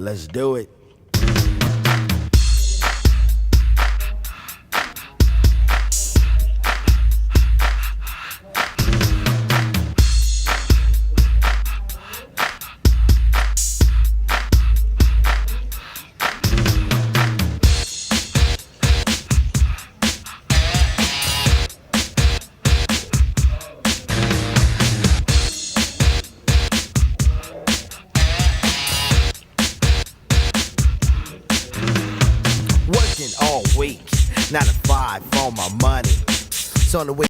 Let's do it. Working all week, 9 to 5 for my money. So on the way